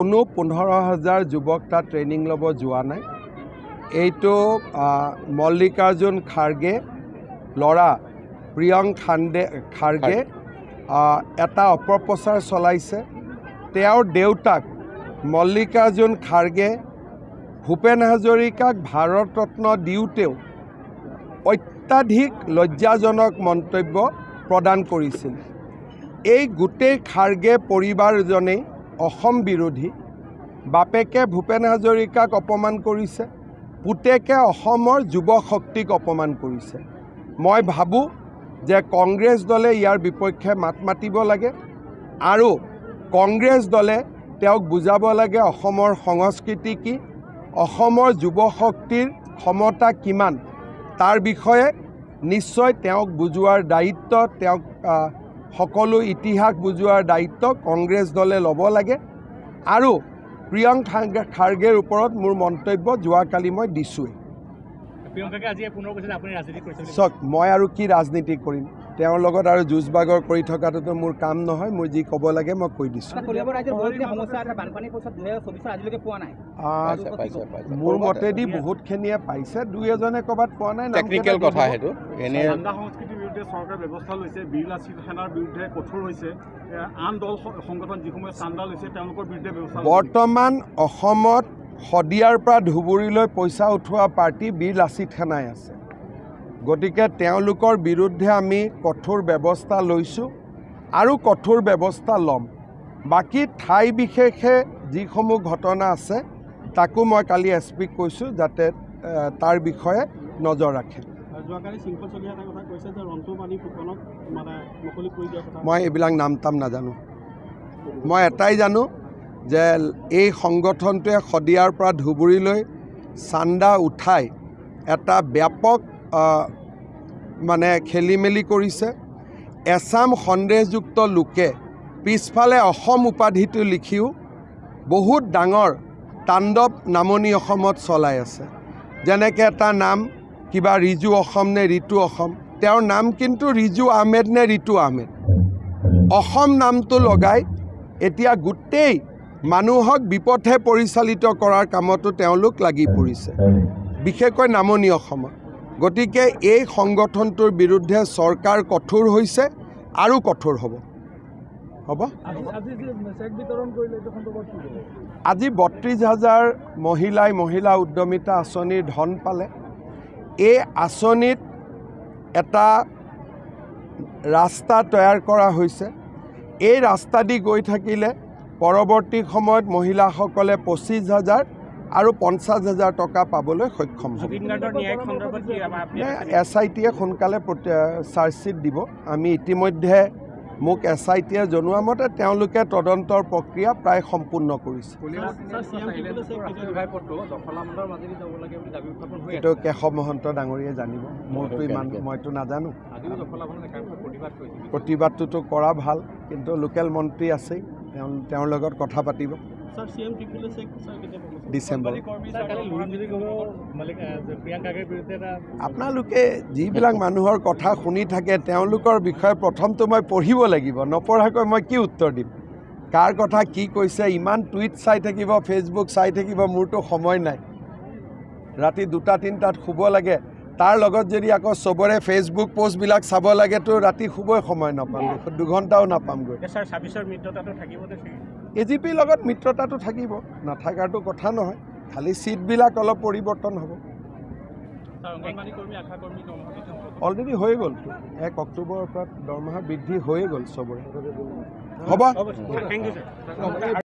কোনো 15,000 যুৱক তাত ট্ৰেইনিং ল'ব যোৱা নাই। এইটো মল্লিকাৰ্জুন খাৰ্গে ল'ৰা প্ৰিয়ংক খাৰ্গে এটা অপপ্ৰচাৰ চলাইছে। তেওঁৰ দেউতাক মল্লিকাৰ্জুন খাৰ্গে ভূপেন হাজৰিকাক ভাৰত ৰত্ন দিওঁতেও অত্যাধিক লজ্জাজনক মন্তব্য প্ৰদান কৰিছিল। এই গোটেই খাৰ্গে পৰিবাৰজনেই অসম বিৰোধী। বাপেকে ভূপেন হাজৰিকাক অপমান কৰিছে, পুতেকে অসমৰ যুৱ শক্তিক অপমান কৰিছে। মই ভাবোঁ যে কংগ্ৰেছ দলে ইয়াৰ বিপক্ষে মাত মাতিব লাগে আৰু কংগ্ৰেছ দলে তেওঁক বুজাব লাগে অসমৰ সংস্কৃতি কি, অসমৰ যুৱ শক্তিৰ ক্ষমতা কিমান, তাৰ বিষয়ে নিশ্চয় তেওঁক বুজোৱাৰ দায়িত্ব, তেওঁক সকলো ইতিহাস বুজোৱাৰ দায়িত্ব কংগ্ৰেছ দলে ল'ব লাগে। আৰু প্ৰিয়ংক খাৰ্গেৰ ওপৰত মোৰ মন্তব্য যোৱাকালি মই দিছোঁৱেই। চাওক, মই আৰু কি ৰাজনীতি কৰিম, তেওঁৰ লগত আৰু যুঁজ বাগৰ কৰি থকাটোতো মোৰ কাম নহয়। মোৰ যি ক'ব লাগে মই কৈ দিছোঁ। মোৰ মতেদি বহুতখিনিয়ে পাইছে, দুই এজনে ক'ৰবাত পোৱা নাই। টেকনিকেল কথা সেইটো। এনে সংস্কৃতিৰ বিৰুদ্ধে চৰকাৰে ব্যৱস্থা লৈছে, বীৰ লাচিত সেনাৰ বিৰুদ্ধে কঠোৰ হৈছে। আন দল সংগঠন যিসমূহে চান্দা লৈছে তেওঁলোকৰ বিৰুদ্ধে ব্যৱস্থা। বৰ্তমান অসমত শদিয়াৰ পৰা ধুবুৰীলৈ পইচা উঠোৱা পাৰ্টি বীৰ লাচিত সেনাই আছে। গতিকে তেওঁলোকৰ বিৰুদ্ধে আমি কঠোৰ ব্যৱস্থা লৈছোঁ আৰু কঠোৰ ব্যৱস্থা ল'ম। বাকী ঠাই বিশেষে যিসমূহ ঘটনা আছে তাকো মই কালি এছপিক কৈছোঁ যাতে তাৰ বিষয়ে নজৰ ৰাখে। মই এইবিলাক নাম টাম নাজানো। মই এটাই জানো যে এই সংগঠনটোৱে শদিয়াৰ পৰা ধুবুৰীলৈ চান্দা উঠাই এটা ব্যাপক খেলি মেলি কৰিছে। এছাম সন্দেহযুক্ত লোকে পিছফালে অসম উপাধিটো লিখিও বহুত ডাঙৰ তাণ্ডৱ নামনি অসমত চলাই আছে। যেনেকৈ এটা নাম কিবা ৰিজু অসম নে ৰিতু অসম, তেওঁৰ নাম কিন্তু ৰিজু আহমেদ নে ৰিতু আহমেদ। অসম নামটো লগাই এতিয়া গোটেই মানুহক বিপথে পৰিচালিত কৰাৰ কামতো তেওঁলোক লাগি পৰিছে, বিশেষকৈ নামনি অসমত। গতিকে এই সংগঠনটোৰ বিৰুদ্ধে চৰকাৰ কঠোৰ হৈছে আৰু কঠোৰ হ'ব। আজি 32,000 মহিলা উদ্যমিতা আঁচনিৰ ধন পালে। এই আঁচনিত এটা ৰাস্তা তৈয়াৰ কৰা হৈছে। এই ৰাস্তা দি গৈ থাকিলে পৰৱৰ্তী সময়ত মহিলাসকলে 25,000 আৰু 50,000 টকা পাবলৈ সক্ষম হ'ব। SITয়ে সোনকালে চাৰ্জশ্বিট দিব। আমি ইতিমধ্যে মোক SITয়ে জনোৱা মতে তেওঁলোকে তদন্তৰ প্ৰক্ৰিয়া প্ৰায় সম্পূৰ্ণ কৰিছে। এইটো কেশৱ মহন্ত ডাঙৰীয়ে জানিব, মোৰতো মইতো নাজানো। প্ৰতিবাদটোতো কৰা ভাল, কিন্তু লোকেল মন্ত্ৰী আছেই, তেওঁৰ লগত কথা পাতিব। ডিচেম্বৰ আপোনালোকে যিবিলাক মানুহৰ কথা শুনি থাকে তেওঁলোকৰ বিষয়ে প্ৰথমটো মই পঢ়িব লাগিব। নপঢ়াকৈ মই কি উত্তৰ দিম? কাৰ কথা কি কৈছে, ইমান টুইট চাই থাকিব, ফেচবুক চাই থাকিব, মোৰতো সময় নাই। ৰাতি 2-3টাত শুব লাগে, তাৰ লগত যদি আকৌ চবৰে ফেচবুক পোষ্টবিলাক চাব লাগেতো ৰাতি শুবই সময় নাপাম, 2 ঘণ্টাও নাপামগৈ। AGPৰ লগত মিত্ৰতাটো থাকিব, নাথাকাৰটো কথা নহয়, খালি ছিটবিলাক অলপ পৰিৱৰ্তন হ'ব। অলৰেডি হৈ গ'লতো, 1 অক্টোবৰৰ পৰা দৰমহা বৃদ্ধি হৈয়ে গ'ল চবৰে। হ'ব।